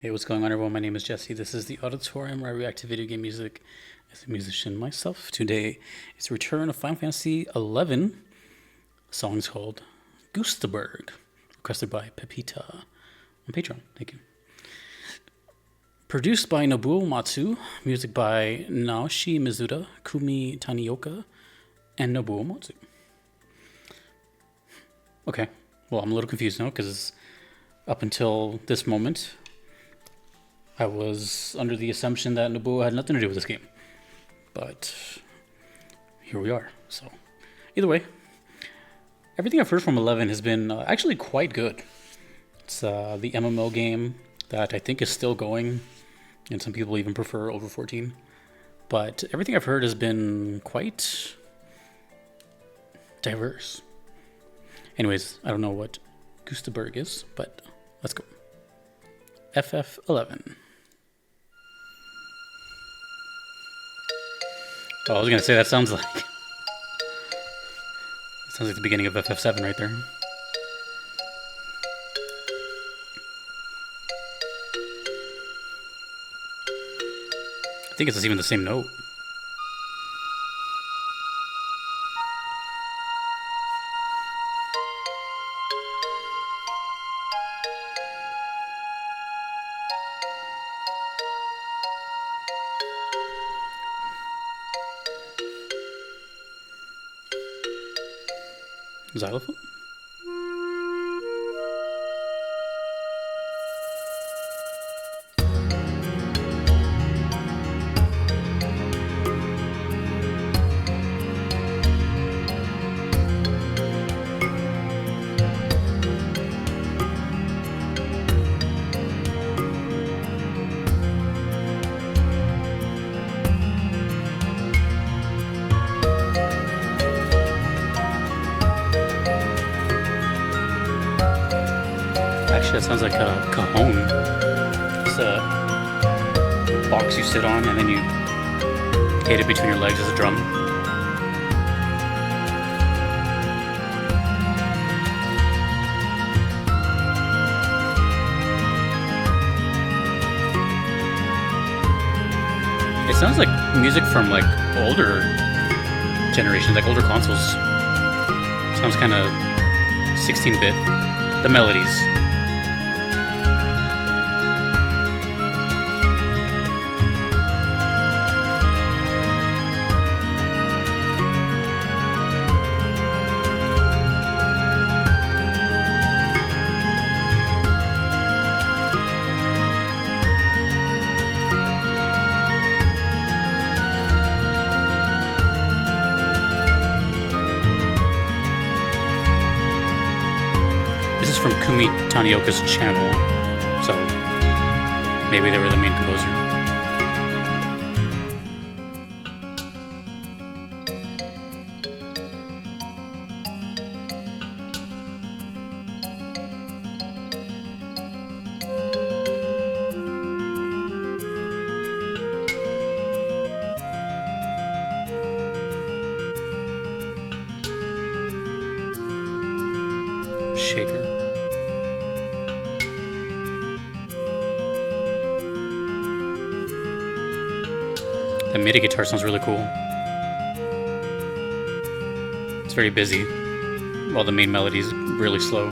Hey, what's going on, everyone? My name is Jesse. This is the Auditorium where I react to video game music as a musician myself. Today, it's Return of Final Fantasy XI. The song is called Gustaberg, requested by Pepita on Patreon. Thank you. Produced by Nobuo Matsu, music by Naoshi Mizuta, Kumi Tanioka, and Nobuo Matsu. Okay, well, I'm a little confused now because up until this moment, I was under the assumption that Nobuo had nothing to do with this game. But here we are. So, either way, everything I've heard from 11 has been actually quite good. It's the MMO game that I think is still going, and some people even prefer over 14. But everything I've heard has been quite diverse. Anyways, I don't know what Gustaberg is, but let's go. FF11. Oh, I was gonna say that sounds like the beginning of FF7 right there. I think it's even the same note. Xylophone? Actually, that sounds like a cajon. It's a box you sit on and then you hit it between your legs as a drum. It sounds like music from like older generations, like older consoles. Sounds kind of 16-bit. The melodies. This is from Kumi Tanioka's channel, so maybe they were the main composer. Shaker. The MIDI guitar sounds really cool. It's very busy, while the main melody is really slow.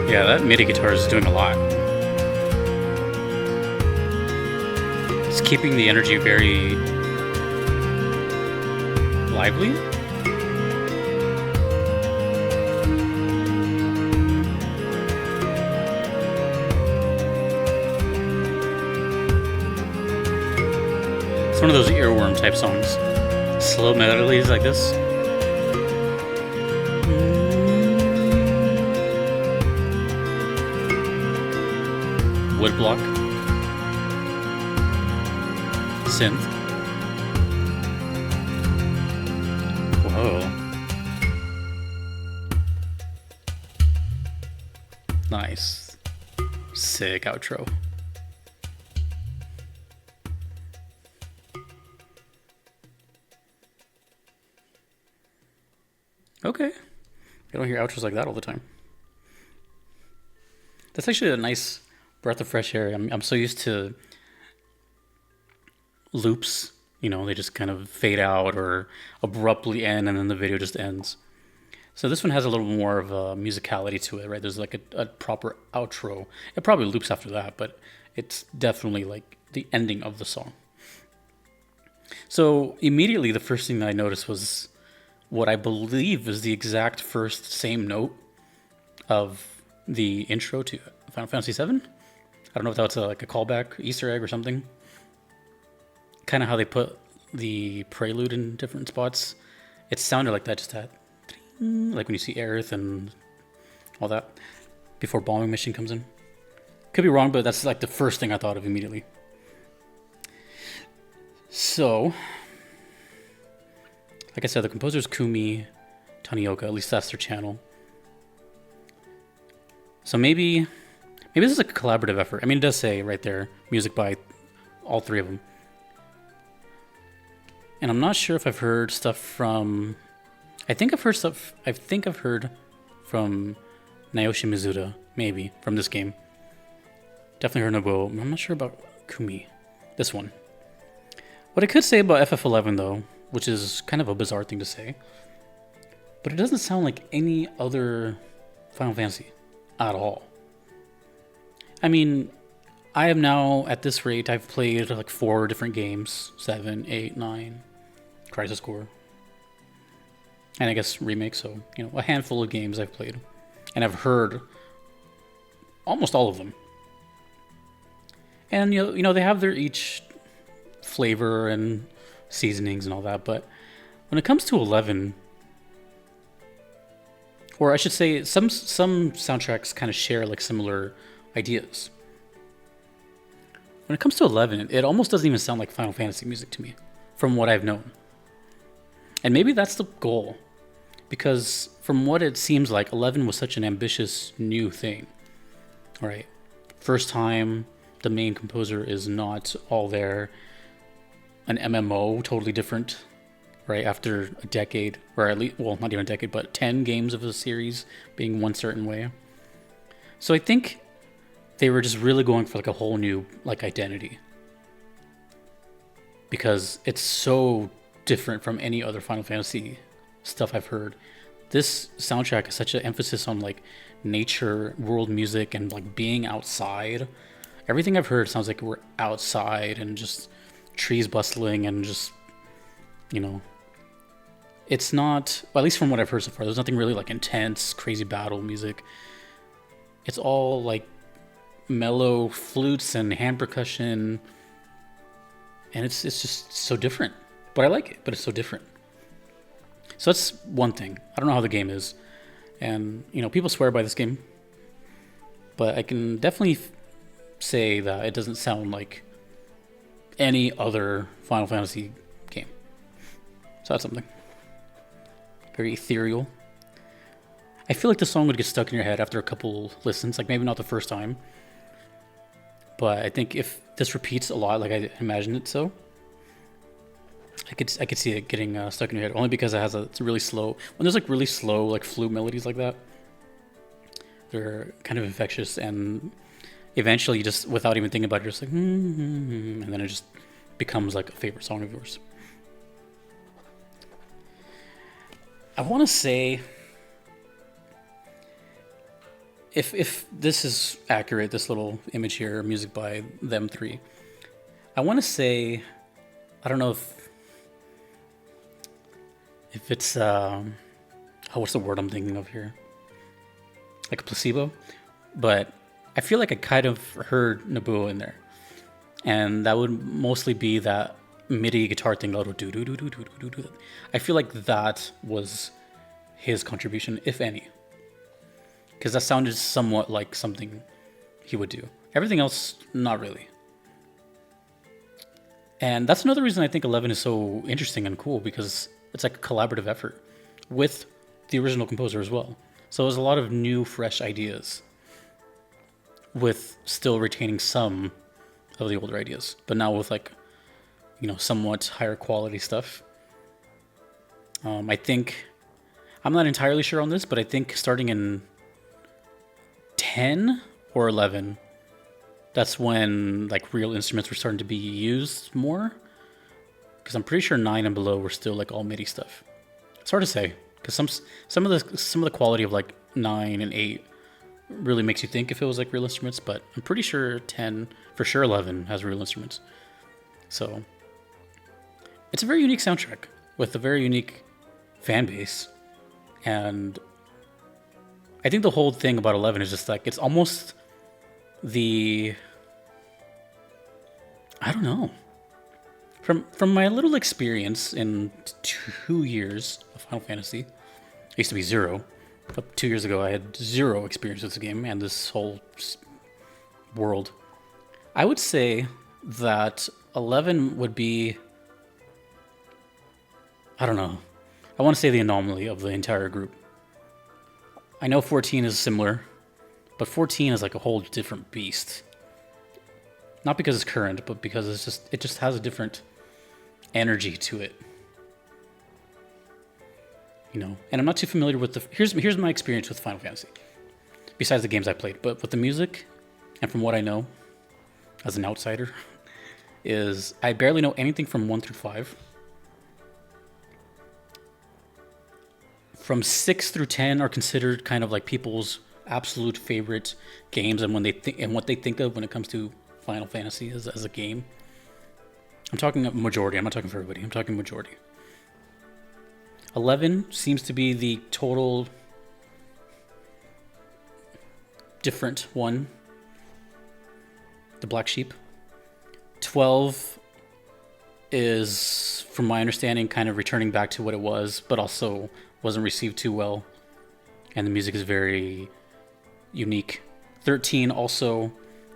Yeah, that MIDI guitar is doing a lot. It's keeping the energy very lively. It's one of those earworm type songs. Slow melodies like this. Woodblock. Synth. Whoa. Nice. Sick outro. Okay. I don't hear outros like that all the time. That's actually a nice breath of fresh air. I'm so used to loops, they just kind of fade out or abruptly end and then the video just ends. So this one has a little more of a musicality to it, right? There's like a proper outro. It probably loops after that, but it's definitely like the ending of the song. So immediately the first thing that I noticed was what I believe is the exact first same note of the intro to Final Fantasy VII. I don't know if that's like a callback, Easter egg or something. Kind of how they put the prelude in different spots. It sounded like that, just that, like when you see Aerith and all that before Bombing Mission comes in. Could be wrong, but that's like the first thing I thought of immediately. So, like I said, the composer's Kumi Tanioka. At least that's their channel. So maybe this is a collaborative effort. I mean, it does say right there, music by all three of them. And I'm not sure if I've heard stuff from... I think I've heard from Naoshi Mizuta, maybe, from this game. Definitely heard Nobuo. I'm not sure about Kumi, this one. What I could say about FF11, though, which is kind of a bizarre thing to say, but it doesn't sound like any other Final Fantasy at all. I mean, I am now, at this rate, I've played like 4 different games, 7, 8, 9, Crisis Core, and I guess remakes, so, a handful of games I've played, and I've heard almost all of them. And, they have their each flavor and seasonings and all that, but when it comes to 11, or I should say, some soundtracks kind of share like similar ideas. When it comes to 11, it almost doesn't even sound like Final Fantasy music to me, from what I've known. And maybe that's the goal, because from what it seems like, 11 was such an ambitious new thing, right? First time the main composer is not all there, an MMO, totally different, right? After a decade, or at least, well, not even a decade, but 10 games of the series being one certain way. So I think they were just really going for like a whole new like identity, because it's so different from any other Final Fantasy stuff I've heard. This soundtrack is such an emphasis on like nature, world music, and like being outside. Everything I've heard sounds like we're outside and just trees bustling and just, it's not, well, at least from what I've heard so far, there's nothing really like intense, crazy battle music. It's all like mellow flutes and hand percussion, and it's just so different. But I like it, but it's so different. So that's one thing. I don't know how the game is, and people swear by this game, but I can definitely say that it doesn't sound like any other Final Fantasy game. So that's something. Very ethereal. I feel like the song would get stuck in your head after a couple listens, like maybe not the first time, but I think if this repeats a lot, like I imagine it so, I could see it getting stuck in your head, only because it's really slow. When there's like really slow like flute melodies like that, they're kind of infectious, and eventually you just, without even thinking about it, you're just like, and then it just becomes like a favorite song of yours. I want to say, if this is accurate, this little image here, music by them three, I want to say, I don't know if it's what's the word I'm thinking of here? Like a placebo, but I feel like I kind of heard Nobuo in there, and that would mostly be that MIDI guitar thing, little do do do do do do do. I feel like that was his contribution, if any, because that sounded somewhat like something he would do. Everything else, not really. And that's another reason I think 11 is so interesting and cool, because it's like a collaborative effort with the original composer as well. So there's a lot of new, fresh ideas, with still retaining some of the older ideas, but now with like, somewhat higher quality stuff. I think, I'm not entirely sure on this, but I think starting in 10 or 11, that's when like real instruments were starting to be used more. Because I'm pretty sure 9 and below were still like all MIDI stuff. It's hard to say because some of the quality of like 9 and 8 really makes you think if it was like real instruments, but I'm pretty sure 10, for sure 11 has real instruments. So it's a very unique soundtrack with a very unique fan base, and I think the whole thing about 11 is just like it's almost I don't know. From my little experience in 2 years of Final Fantasy, it used to be 0. 2 years ago, I had 0 experience with the game and this whole world. I would say that 11 would be, I don't know. I want to say the anomaly of the entire group. I know 14 is similar, but 14 is like a whole different beast. Not because it's current, but because it just has a different energy to it. And I'm not too familiar with here's my experience with Final Fantasy. Besides the games I played, but with the music, and from what I know as an outsider, is I barely know anything from 1 through 5. From 6 through 10 are considered kind of like people's absolute favorite games, and what they think of when it comes to Final Fantasy as a game. I'm talking a majority. I'm not talking for everybody. I'm talking majority. 11 seems to be the total different one. The black sheep. 12 is, from my understanding, kind of returning back to what it was, but also wasn't received too well. And the music is very unique. 13 also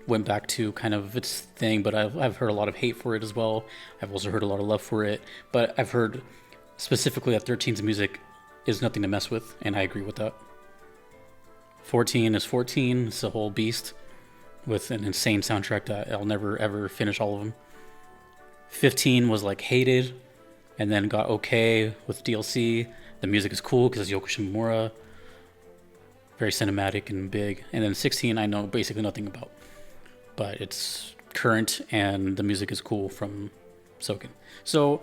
went back to kind of its thing, but I've heard a lot of hate for it as well. I've also heard a lot of love for it, but I've heard specifically that 13's music is nothing to mess with, and I agree with that. 14 is 14. It's a whole beast with an insane soundtrack that I'll never ever finish all of them. 15 was like hated and then got okay with DLC. The music is cool because it's Yoko Shimomura. Very cinematic and big. And then 16 I know basically nothing about. But it's current and the music is cool from Soken. So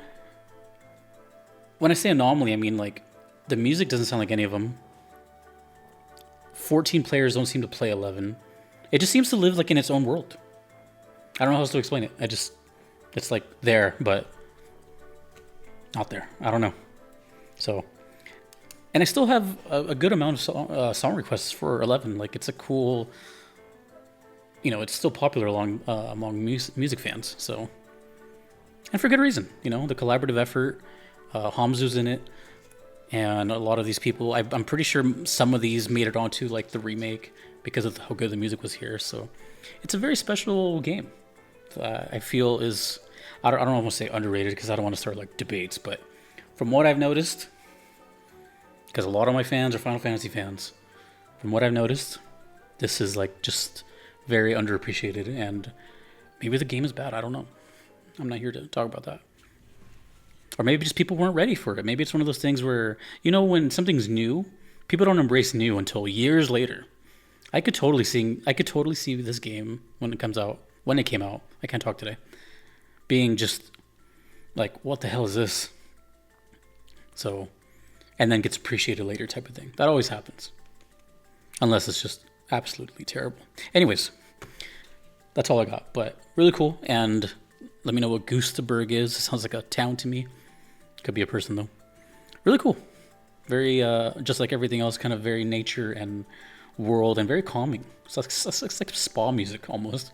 when I say anomaly, I mean like the music doesn't sound like any of them. 14 players don't seem to play 11. It just seems to live like in its own world. I don't know how else to explain it. It's like there, but not there. I don't know. So, and I still have a good amount of song requests for 11. Like it's a cool, it's still popular among music fans. So, and for good reason. The collaborative effort. Hamzu's in it, and a lot of these people. I'm pretty sure some of these made it onto like the remake because of how good the music was here. So, it's a very special game. I feel is I don't want to say underrated because I don't want to start like debates, but from what I've noticed, because a lot of my fans are Final Fantasy fans, from what I've noticed, this is like just very underappreciated, and maybe the game is bad. I don't know. I'm not here to talk about that. Or maybe just people weren't ready for it. Maybe it's one of those things where, when something's new, people don't embrace new until years later. I could totally see this game when it came out. I can't talk today. Being just like, what the hell is this? So, and then gets appreciated later type of thing. That always happens. Unless it's just absolutely terrible. Anyways, that's all I got. But really cool. And let me know what Gustaberg is. It sounds like a town to me. Could be a person though. Really cool. Very, just like everything else, kind of very nature and world and very calming. It's like spa music almost.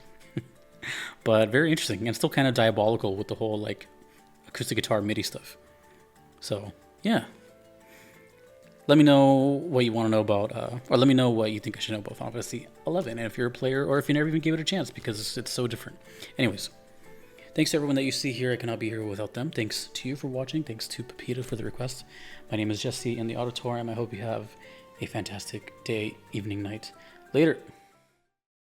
But very interesting and still kind of diabolical with the whole like acoustic guitar MIDI stuff. So yeah. Let me know what you want to know about, or let me know what you think I should know about Final Fantasy 11, and if you're a player or if you never even gave it a chance because it's so different. Anyways. Thanks to everyone that you see here. I cannot be here without them. Thanks to you for watching. Thanks to Pepita for the request. My name is Jesse in the Auditorium. I hope you have a fantastic day, evening, night. Later.